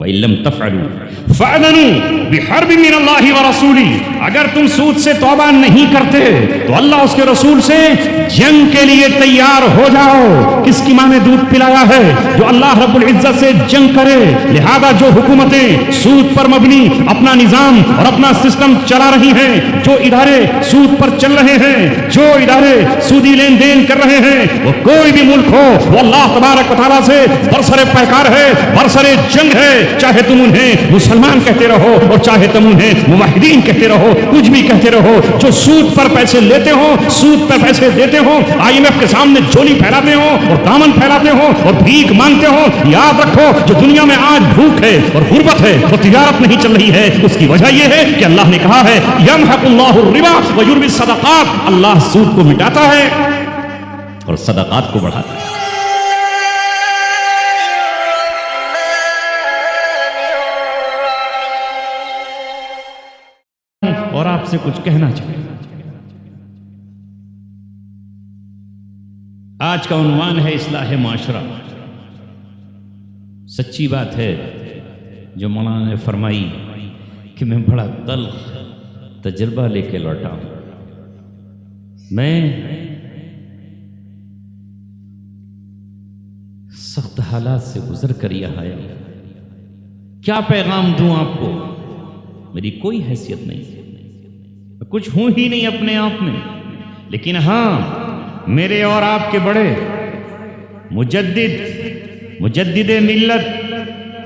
وَإِن لَّمْ تَفْعَلُوا فَأْذَنُوا بِحَرْبٍ مِّنَ اللَّهِ وَرَسُولِهِ، اگر تم سود سے توبہ نہیں کرتے تو اللہ اس کے رسول سے جنگ کے لیے تیار ہو جاؤ۔ کس کی ماں نے دودھ پلایا ہے؟ جو اللہ رب العزت سے جنگ کرے۔ لہذا جو حکومتیں سود پر مبنی اپنا نظام اور اپنا سسٹم چلا رہی ہیں، جو ادارے سود پر چل رہے ہیں، جو ادارے سودی لین دین کر رہے ہیں، وہ کوئی بھی ملک ہو، وہ اللہ تبارک و تعالیٰ سے برسر پیکار ہے، برسر جنگ ہے۔ چاہے تم انہیں مسلمان کہتے رہو اور چاہے تم انہیں موحدین کہتے رہو، کچھ بھی کہتے رہو، جو سود پر پیسے لیتے ہو، سود پر پیسے دیتے ہو، IMF کے سامنے جھولی پھیلاتے ہو اور دامن پھیلاتے ہو اور بھیک مانگتے ہو، یاد رکھو جو دنیا میں آج بھوک ہے اور غربت ہے اور تجارت نہیں چل رہی ہے، اس کی وجہ یہ ہے کہ اللہ نے کہا ہے یمحق اللہ الربا ویربی الصدقات، اللہ سود کو مٹاتا ہے اور صدقات کو بڑھاتا ہے۔ اور آپ سے کچھ کہنا چاہیے۔ آج کا عنوان ہے اصلاح معاشرہ۔ سچی بات ہے جو مولانا نے فرمائی کہ میں بڑا تلخ تجربہ لے کے لوٹا ہوں۔ میں سخت حالات سے گزر کر یہاں آیا ہوں۔ کیا پیغام دوں آپ کو؟ میری کوئی حیثیت نہیں، میں کچھ ہوں ہی نہیں اپنے آپ میں، لیکن ہاں میرے اور آپ کے بڑے مجدد ملت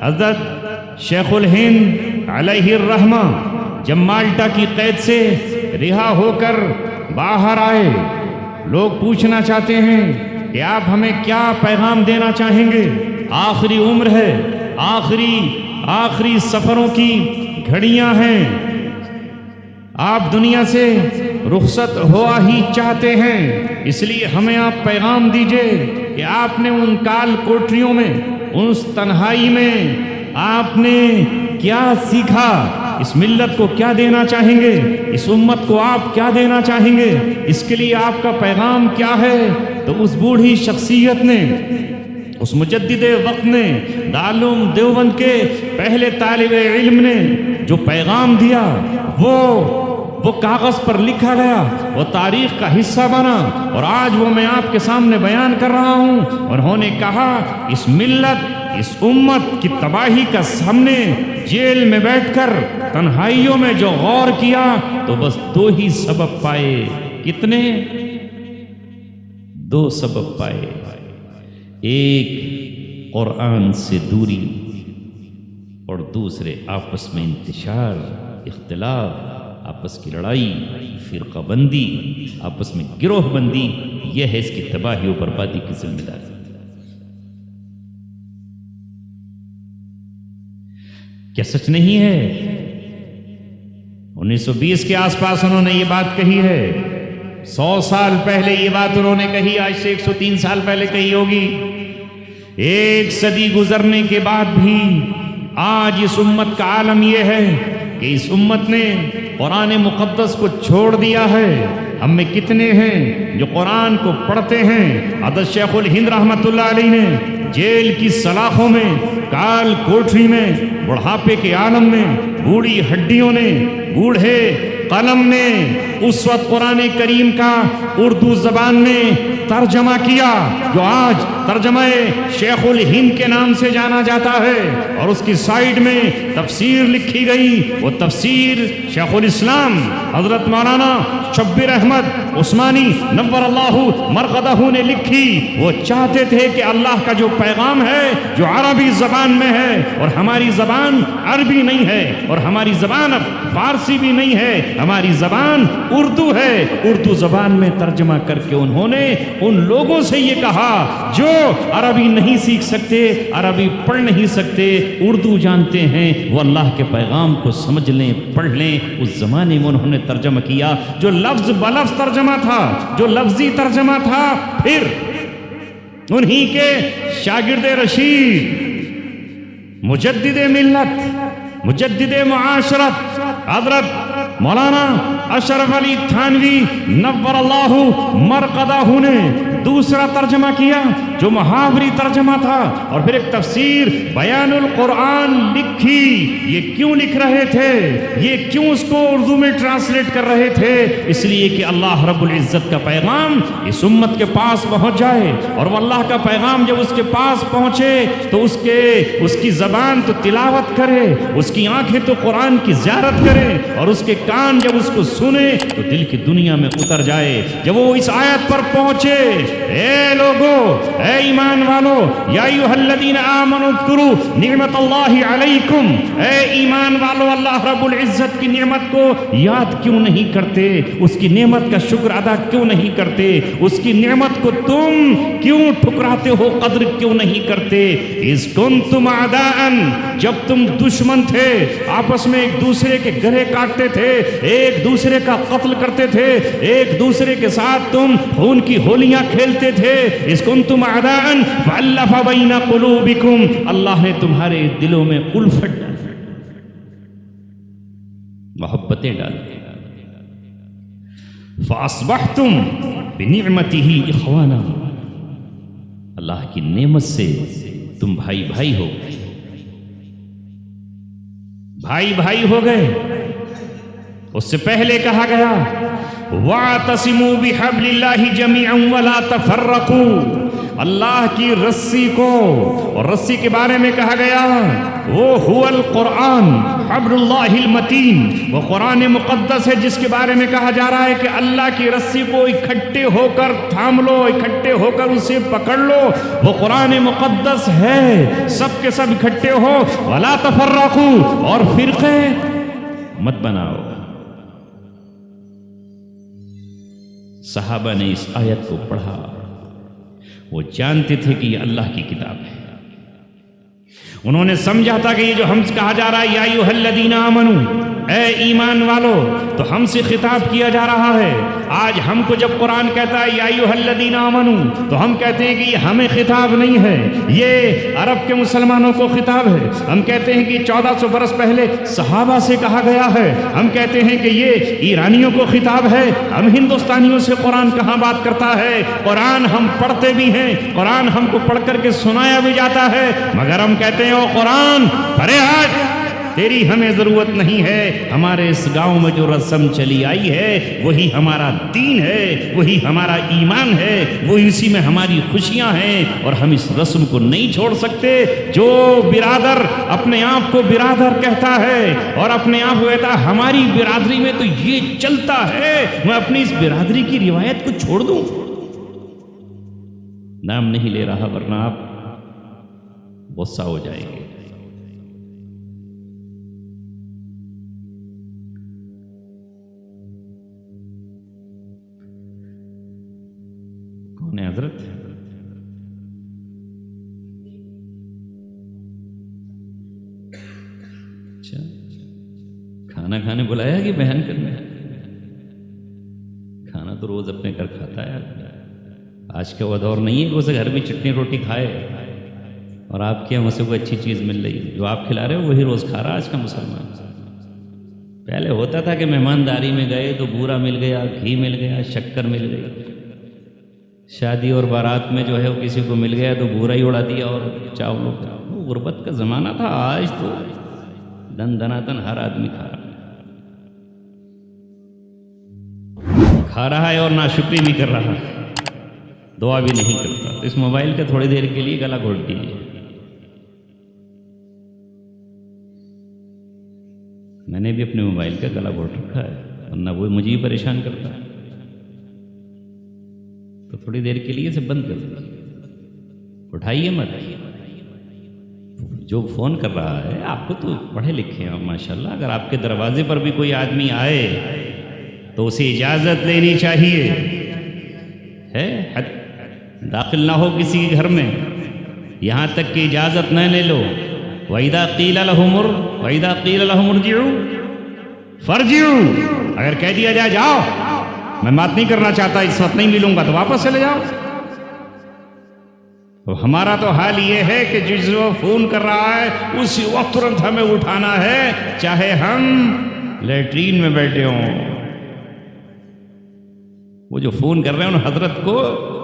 حضرت شیخ الہند علیہ الرحمہ جب مالٹا کی قید سے رہا ہو کر باہر آئے، لوگ پوچھنا چاہتے ہیں کہ آپ ہمیں کیا پیغام دینا چاہیں گے؟ آخری عمر ہے، آخری سفروں کی گھڑیاں ہیں، آپ دنیا سے رخصت ہوا ہی چاہتے ہیں، اس لیے ہمیں آپ پیغام دیجئے کہ آپ نے ان کال کوٹریوں میں، اس تنہائی میں آپ نے کیا سیکھا، اس ملت کو کیا دینا چاہیں گے، اس امت کو آپ کیا دینا چاہیں گے، اس کے لیے آپ کا پیغام کیا ہے؟ تو اس بوڑھی شخصیت نے، اس مجدد وقت نے، دارالعلوم دیوبند کے پہلے طالب علم نے جو پیغام دیا وہ کاغذ پر لکھا گیا، وہ تاریخ کا حصہ بنا، اور آج وہ میں آپ کے سامنے بیان کر رہا ہوں۔ انہوں نے کہا اس ملت، اس امت کی تباہی کا سامنے جیل میں بیٹھ کر تنہائیوں میں جو غور کیا تو بس دو ہی سبب پائے۔ کتنے؟ دو سبب پائے۔ ایک قرآن سے دوری اور دوسرے آپس میں انتشار، اختلاف، آپس کی لڑائی، فرقہ بندی، آپس میں گروہ بندی، یہ ہے اس کی تباہی و بربادی کی ذمہ داری۔ کیا سچ نہیں ہے؟ 1920 کے آس پاس انہوں نے یہ بات کہی ہے، 100 سال پہلے یہ بات انہوں نے کہی، آج سے 103 سال پہلے کہی ہوگی۔ ایک صدی گزرنے کے بعد بھی آج اس امت کا عالم یہ ہے کہ اس امت نے قرآن مقدس کو چھوڑ دیا ہے۔ ہم میں کتنے ہیں جو قرآن کو پڑھتے ہیں؟ حضرت شیخ الہند رحمۃ اللہ علیہ نے جیل کی سلاخوں میں، کال کوٹری میں، بڑھاپے کے عالم میں، بوڑھی ہڈیوں نے، بوڑھے قلم نے اس وقت قرآن کریم کا اردو زبان میں ترجمہ کیا، جو آج ترجمہ شیخ الہند کے نام سے جانا جاتا ہے، اور اس کی سائیڈ میں تفسیر لکھی گئی، وہ تفسیر شیخ الاسلام حضرت مولانا شبیر احمد عثمانی نور اللہ مرقدہ نے لکھی۔ وہ چاہتے تھے کہ اللہ کا جو پیغام ہے جو عربی زبان میں ہے، اور ہماری زبان عربی نہیں ہے، اور ہماری زبان اب فارسی بھی نہیں ہے، ہماری زبان اردو ہے، اردو زبان میں ترجمہ کر کے انہوں نے ان لوگوں سے یہ کہا جو عربی نہیں سیکھ سکتے، عربی پڑھ نہیں سکتے، اردو جانتے ہیں، وہ اللہ کے پیغام کو سمجھ لیں، پڑھ لیں۔ اس زمانے میں انہوں نے ترجمہ کیا، جو لفظ بلفظ ترجمہ تھا، جو لفظی ترجمہ تھا، پھر انہی کے شاگرد رشید، مجدد ملت، مجدد معاشرت حضرت مولانا اشرف علی تھانوی نور اللہ مرقدہ نے دوسرا ترجمہ کیا، جو جو محاوری ترجمہ تھا، اور پھر ایک تفسیر بیان القرآن لکھی. یہ کیوں لکھ رہے تھے؟ یہ کیوں اس کو اردو میں ٹرانسلیٹ کر رہے تھے؟ اس لیے کہ اللہ رب العزت کا پیغام اس امت کے پاس پہنچ جائے، اور وہ اللہ کا پیغام جب اس کے پاس پہنچے تو اس کی زبان تو تلاوت کرے، اس کی آنکھیں تو قرآن کی زیارت کرے، اور اس کے کان جب اس کو سنے تو دل کی دنیا میں اتر جائے. جب وہ اس آیت پر پہنچے، اے لوگو، اے ایمان والو، یا ایھا الذین آمنوا اذکروا نعمت اللہ علیکم، اے ایمان والو، اللہ رب العزت کی نعمت کو یاد کیوں نہیں کرتے؟ اس کی نعمت کا شکر ادا کیوں نہیں کرتے؟ اس کی نعمت کو تم کیوں ٹھکراتے ہو، قدر کیوں نہیں کرتے؟ اذ کنتم اعداء، جب تم دشمن تھے، آپس میں ایک دوسرے کے گلے کاٹتے تھے، ایک دوسرے کا قتل کرتے تھے، ایک دوسرے کے ساتھ تم خون کی ہولیاں کھیلتے تھے. اذ کنتم اعداء فالف بین قلوبکم، اللہ نے تمہارے دلوں میں الفت ڈالی، محبتیں ڈالی. فاصبحتم بنعمتہ اخوانا، اللہ کی نعمت سے تم بھائی بھائی ہو گئے، بھائی بھائی ہو گئے. اس سے پہلے کہا گیا وَاعْتَصِمُوا بِحَبْلِ اللَّهِ جَمِيعًا وَلَا تَفَرَّقُوا، اللہ کی رسی کو، اور رسی کے بارے میں کہا گیا وہ هو القرآن حبل اللہ المتین، وہ قرآن مقدس ہے جس کے بارے میں کہا جا رہا ہے کہ اللہ کی رسی کو اکٹھے ہو کر تھام لو، اکٹھے ہو کر اسے پکڑ لو. وہ قرآن مقدس ہے، سب کے سب اکٹھے ہو. وَلَا تَفَرَّقُوا، اور فرقے مت بناؤ. صحابہ نے اس آیت کو پڑھا، وہ جانتے تھے کہ یہ اللہ کی کتاب ہے. انہوں نے سمجھا تھا کہ یہ جو ہم سے کہا جا رہا ہے یا ایھا الذین آمنوا، اے ایمان والو، تو ہم سے خطاب کیا جا رہا ہے. آج ہم کو جب قرآن کہتا ہے یا ایھا الذین آمنوا، تو ہم کہتے ہیں کہ یہ ہمیں خطاب نہیں ہے، یہ عرب کے مسلمانوں کو خطاب ہے. ہم کہتے ہیں کہ 1400 برس پہلے صحابہ سے کہا گیا ہے. ہم کہتے ہیں کہ یہ ایرانیوں کو خطاب ہے. ہم ہندوستانیوں سے قرآن کہاں بات کرتا ہے؟ قرآن ہم پڑھتے بھی ہیں، قرآن ہم کو پڑھ کر کے سنایا بھی جاتا ہے، مگر ہم کہتے ہیں او قرآن پرہیز، تیری ہمیں ضرورت نہیں ہے. ہمارے اس گاؤں میں جو رسم چلی آئی ہے وہی ہمارا دین ہے، وہی ہمارا ایمان ہے، وہی اسی میں ہماری خوشیاں ہیں، اور ہم اس رسم کو نہیں چھوڑ سکتے. جو برادر اپنے آپ کو برادر کہتا ہے اور اپنے آپ کو کہتا ہے ہماری برادری میں تو یہ چلتا ہے، میں اپنی اس برادری کی روایت کو چھوڑ دوں؟ نام نہیں لے رہا ورنہ آپ غصہ ہو جائیں گے. کون ہے حضرت؟ اچھا، کھانا کھانے بلایا کہ بیان کرنے؟ کھانا تو روز اپنے گھر کھاتا ہے. آج کا وہ دور نہیں ہے کہ اسے گھر میں چٹنی روٹی کھائے اور آپ کے یہاں اسے کوئی اچھی چیز مل رہی ہے. جو آپ کھلا رہے ہو وہی روز کھا رہا آج کا مسلمان. پہلے ہوتا تھا کہ مہمانداری میں گئے تو بورا مل گیا، گھی مل گیا، شکر مل گئی. شادی اور بارات میں جو ہے وہ کسی کو مل گیا تو بورا ہی اڑا دیا اور چاولوں کا. وہ غربت کا زمانہ تھا. آج تو دن دناتن ہر آدمی کھا رہا ہے اور ناشکری بھی کر رہا ہے، دعا بھی نہیں کرتا. تو اس موبائل کا تھوڑی دیر کے لیے گلا گھونٹ دیجیے. میں نے بھی اپنے موبائل کا گلا گھونٹ رکھا ہے، ورنہ وہ مجھے ہی پریشان کرتا ہے. تو تھوڑی دیر کے لیے اسے بند کر دیجیے، اٹھائیے مت. جو فون کر رہا ہے آپ کو تو پڑھے لکھے ہیں ماشاءاللہ. اگر آپ کے دروازے پر بھی کوئی آدمی آئے تو اسے اجازت لینی چاہیے. ہے داخل نہ ہو کسی کے گھر میں یہاں تک کہ اجازت نہ لے لو. وَإِذَا قِيلَ لَهُمُ ارْجِعُوا فَارْجِعُوا، اگر کہہ دیا جائے جاؤ، میں بات نہیں کرنا چاہتا، اس وقت نہیں ملوں گا، تو واپس چلے جاؤ. تو ہمارا تو حال یہ ہے کہ جس وہ فون کر رہا ہے اسی وقت ترنت ہمیں اٹھانا ہے، چاہے ہم لیٹرین میں بیٹھے ہوں. وہ جو فون کر رہے ہیں ان حضرت کو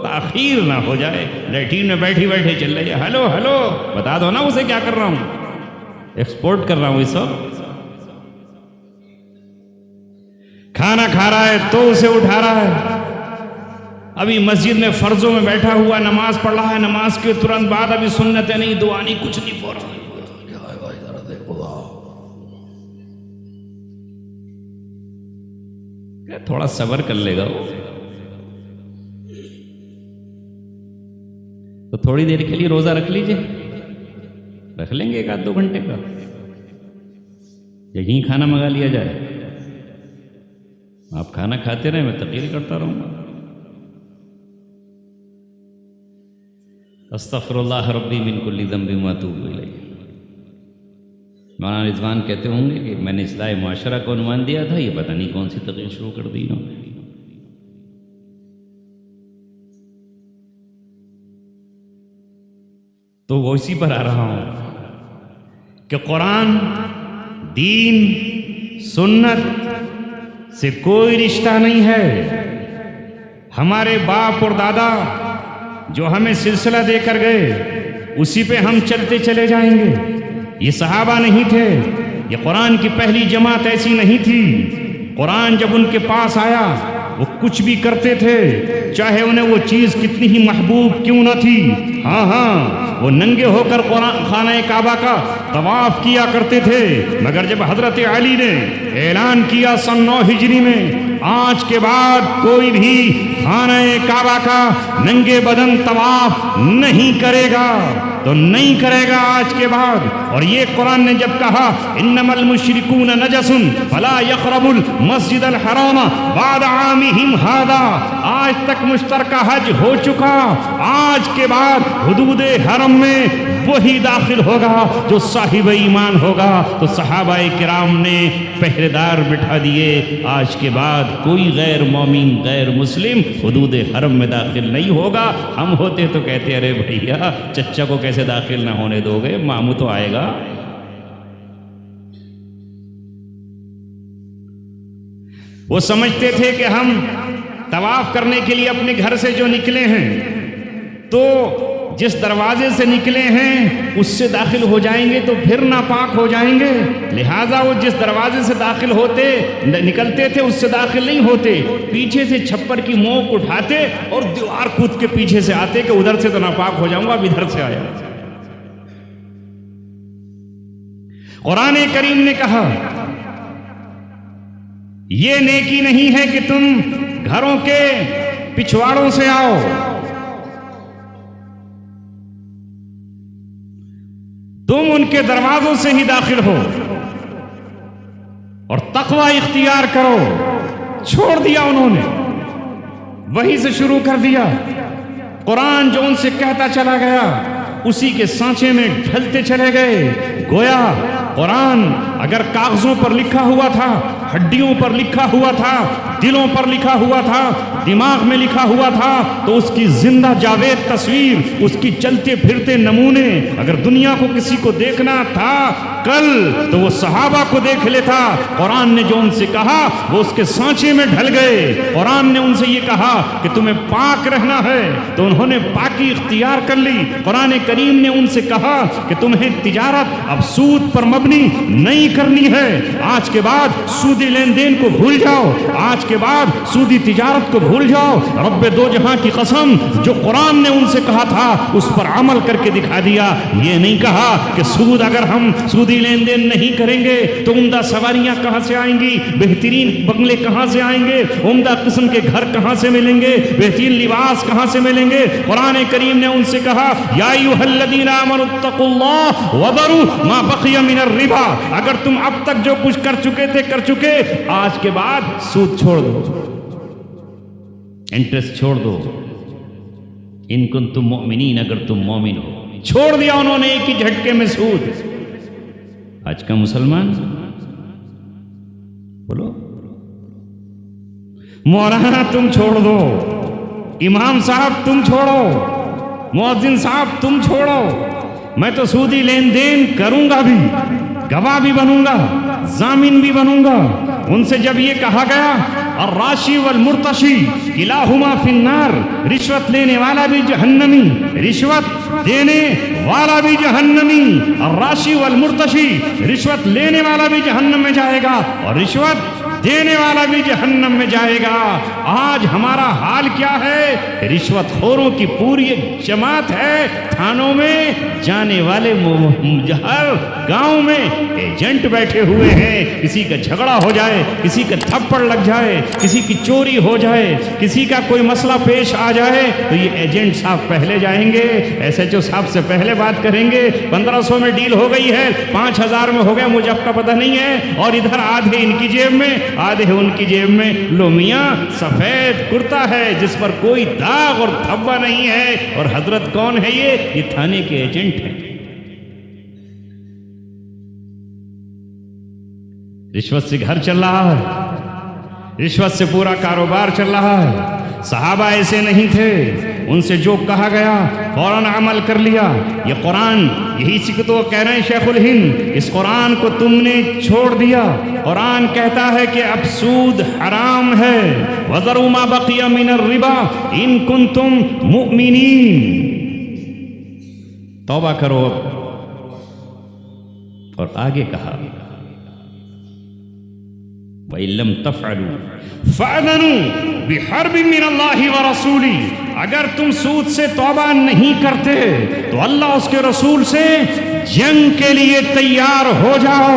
تاخیر نہ ہو جائے. لیٹرین میں بیٹھی بیٹھے چل رہی ہے, ہلو ہلو, بتا دو نا اسے کیا کر رہا ہوں, ایکسپورٹ کر رہا ہوں اس وقت. کھانا کھا رہا ہے تو اسے اٹھا رہا ہے. ابھی مسجد میں فرضوں میں بیٹھا ہوا نماز پڑھ رہا ہے, نماز کے ترنت بعد ابھی سنتیں نہیں, دعا نہیں, کچھ نہیں پڑھ رہا. تھوڑا صبر کر لے گا وہ تو تھوڑی دیر کے لیے روزہ رکھ لیجئے, رکھ لیں گے 1-2 گھنٹے کا, یہیں کھانا منگا لیا جائے. آپ کھانا کھاتے رہے, میں تقریر کرتا رہوں گا. استغفر اللہ ربی من کل ذنب واتوب الیہ. مولانا رضوان کہتے ہوں گے کہ میں نے اصلاح معاشرہ کو عنوان دیا تھا, یہ پتہ نہیں کون سی تقریر شروع کر دی انہوں نے. تو وہ اسی پر آ رہا ہوں کہ قرآن, دین, سنت سے کوئی رشتہ نہیں ہے. ہمارے باپ اور دادا جو ہمیں سلسلہ دے کر گئے اسی پہ ہم چلتے چلے جائیں گے. یہ صحابہ نہیں تھے, یہ قرآن کی پہلی جماعت ایسی نہیں تھی. قرآن جب ان کے پاس آیا وہ کچھ بھی کرتے تھے, چاہے انہیں وہ چیز کتنی ہی محبوب کیوں نہ تھی. ہاں وہ ننگے ہو کر قرآن خانہ کعبہ کا طواف کیا کرتے تھے, مگر جب حضرت علی نے اعلان کیا سن 9 ہجری میں, آج کے بعد کوئی بھی خانہ کعبہ کا ننگے بدن طواف نہیں کرے گا, تو نہیں کرے گا آج کے بعد. اور یہ قرآن نے جب کہا انما المشرکون نجس فلا يقربوا المسجد الحرام بعد عامهم هذا, آج تک مشترکہ حج ہو چکا, آج کے بعد حدود حرم میں وہی داخل ہوگا جو صاحب ایمان ہوگا. تو صحابہ کرام نے پہرے دار بٹھا دیے, آج کے بعد کوئی غیر مومن غیر مسلم حدود حرم میں داخل نہیں ہوگا. ہم ہوتے تو کہتے ارے بھیا چچا کو کیسے داخل نہ ہونے دو گے, ماموں تو آئے گا. وہ سمجھتے تھے کہ ہم طواف کرنے کے لیے اپنے گھر سے جو نکلے ہیں تو جس دروازے سے نکلے ہیں اس سے داخل ہو جائیں گے تو پھر ناپاک ہو جائیں گے, لہٰذا وہ جس دروازے سے داخل ہوتے نکلتے تھے اس سے داخل نہیں ہوتے, پیچھے سے چھپر کی موک اٹھاتے اور دیوار کود کے پیچھے سے آتے کہ ادھر سے تو ناپاک ہو جاؤں گا, اب ادھر سے آیا. قرآن کریم نے کہا یہ نیکی نہیں ہے کہ تم گھروں کے پچھواڑوں سے آؤ, تم ان کے دروازوں سے ہی داخل ہو اور تقوی اختیار کرو. چھوڑ دیا انہوں نے, وہی سے شروع کر دیا. قرآن جو ان سے کہتا چلا گیا اسی کے سانچے میں ڈھلتے چلے گئے. گویا قرآن اگر کاغذوں پر لکھا ہوا تھا, ہڈیوں پر لکھا ہوا تھا, دلوں پر لکھا ہوا تھا, دماغ میں لکھا ہوا تھا, تو اس کی زندہ جاوید تصویر, اس کی چلتے پھرتے نمونے اگر دنیا کو کسی کو دیکھنا تھا کل تو وہ صحابہ کو دیکھ لیتا. قرآن نے جو ان سے کہا وہ اس کے سانچے میں ڈھل گئے. قرآن نے ان سے یہ کہا کہ تمہیں پاک رہنا ہے تو انہوں نے پاکی اختیار کر لی. قرآن کریم نے ان سے کہا کہ تمہیں تجارت اب سود پر مبنی نہیں کرنی ہے, آج کے بعد سودی لین دین کو بھول جاؤ, آج کے بعد سودی تجارت کو بھول جاؤ. رب دو جہاں کی قسم جو قرآن نے ان سے کہا تھا اس پر عمل کر کے دکھا دیا. یہ نہیں کہا کہ سود اگر ہم سودی لین دین نہیں کریں گے تو عمدہ سواریاں کہاں سے آئیں گی, بہترین بنگلے کہاں سے آئیں گے, عمدہ قسم کے گھر کہاں سے ملیں گے, بہترین لباس کہاں سے ملیں گے. قرآن کریم نے ان سے کہا یا ایھا الذین آمنوا اتقوا اللہ وذروا ما بقی من الربا, اگر تم اب تک جو کچھ کر چکے تھے کر چکے, آج کے بعد سود چھوڑ دو, انٹرسٹ چھوڑ دو. ان کنتم مؤمنین, اگر تم مومن ہو. چھوڑ دیا انہوں نے ایک ہی جھٹکے میں سود. آج کا مسلمان بولو مولانا تم چھوڑ دو, امام صاحب تم چھوڑو, مؤذن صاحب تم چھوڑو, میں تو سودی لین دین کروں گا بھی, گواہ بھی بنوں گا, ضامن بھی بنوں گا. ان سے جب یہ کہا گیا الراشی والمرتشی کلاہما فی النار، رشوت لینے والا بھی جہنمی، رشوت دینے والا بھی جہنمی، الراشی والمرتشی، رشوت لینے والا بھی جہنم میں جائے گا اور رشوت دینے والا بھی جہنم میں جائے گا۔ آج ہمارا حال کیا ہے؟ رشوت خوروں کی پوری ایک جماعت ہے، تھانوں میں جانے والے ہر گاؤں میں ایجنٹ بیٹھے ہوئے ہیں، کسی کا جھگڑا ہو جائے، کسی کا تھپڑ لگ جائے، کسی کی چوری ہو جائے، کسی کا کوئی مسئلہ پیش آ جائے تو یہ ایجنٹ صاحب پہلے جائیں گے، ایس ایچ او صاحب سے پہلے بات کریں گے، 1500 میں ڈیل ہو گئی ہے، 5000 میں ہو گیا، مجھے اب کا پتہ نہیں ہے، اور ادھر آدھے ان کی جیب میں آدھے ان کی جیب میں۔ لو میاں سفید کرتا ہے جس پر کوئی داغ اور دھبا نہیں ہے، اور حضرت کون ہے؟ یہ تھانے کے ایجنٹ ہیں۔ رشوت سے گھر چل رہا ہے، رشوت سے پورا کاروبار چل رہا ہے۔ صحابہ ایسے نہیں تھے، ان سے جو کہا گیا فوراً عمل کر لیا۔ یہ قرآن یہی سکھ تو کہہ رہے ہیں شیخ الہند، اس قرآن کو تم نے چھوڑ دیا۔ قرآن کہتا ہے کہ اب سود حرام ہے، وَذَرُوا مَا بَقِيَ مِنَ الرِّبَا إِن كُنتُم مُؤْمِنِينَ۔ توبہ کرو اب۔ اور آگے کہا وَإِن لَّمْ تَفْعَلُوا فَأَذَنُوا بِحَرْبٍ مِّنَ اللَّهِ وَرَسُولِهِ۔ اگر تم سود سے توبہ نہیں کرتے تو اللہ اس کے رسول سے جنگ کے لیے تیار ہو جاؤ۔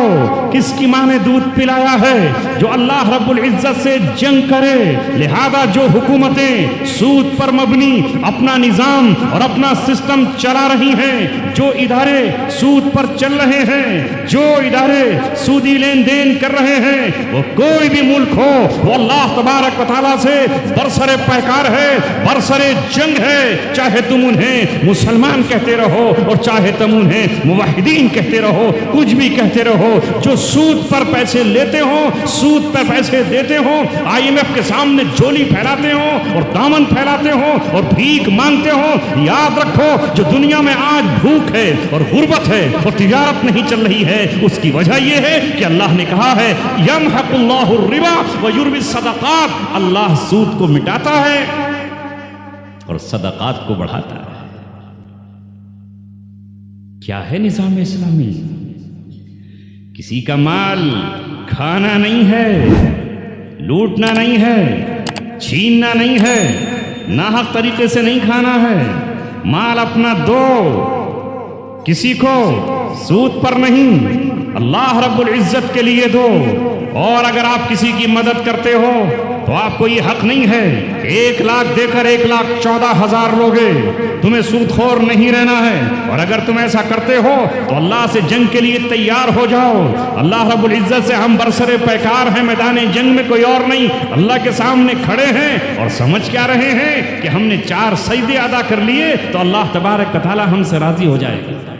کس کی ماں نے دودھ پلایا ہے؟ جو اللہ رب العزت سے جنگ کرے۔ لہذا جو حکومتیں سود پر مبنی اپنا نظام اور اپنا سسٹم چلا رہی ہیں، جو ادارے سود پر چل رہے ہیں، جو ادارے سودی لین دین کر رہے ہیں، وہ کوئی بھی ملک ہو، وہ اللہ تبارک و تعالیٰ سے برسر پیکار ہے، برسر جنگ ہے۔ چاہے تم انہیں مسلمان کہتے رہو اور چاہے تم انہیں موحدین کہتے رہو، کچھ بھی کہتے رہو، جو سود پر پیسے لیتے ہوں، سود پر پیسے دیتے ہوں، آئی ایم ایف کے سامنے جھولی پھیلاتے ہوں اور دامن پھیلاتے ہوں اور بھیک مانگتے ہوں، یاد رکھو جو دنیا میں آج بھوک ہے اور غربت ہے اور تجارت نہیں چل رہی ہے، اس کی وجہ یہ ہے کہ اللہ نے کہا ہے یمحق اللہ الربا ویربی الصدقات، اللہ سود کو مٹاتا ہے اور صدقات کو بڑھاتا ہے۔ کیا ہے نظام اسلامی؟ کسی کا مال کھانا نہیں ہے، لوٹنا نہیں ہے، چھیننا نہیں ہے، ناحق طریقے سے نہیں کھانا ہے، مال اپنا دو، کسی کو سود پر نہیں، اللہ رب العزت کے لیے دو۔ اور اگر آپ کسی کی مدد کرتے ہو تو آپ کو یہ حق نہیں ہے 1 لاکھ دے کر 1,14,000 لوگے، تمہیں سود خور نہیں رہنا ہے۔ اور اگر تم ایسا کرتے ہو تو اللہ سے جنگ کے لیے تیار ہو جاؤ۔ اللہ رب العزت سے ہم برسر پیکار ہیں، میدان جنگ میں کوئی اور نہیں، اللہ کے سامنے کھڑے ہیں اور سمجھ کیا رہے ہیں کہ ہم نے 4 سجدے ادا کر لیے تو اللہ تبارک و تعالی ہم سے راضی ہو جائے گا۔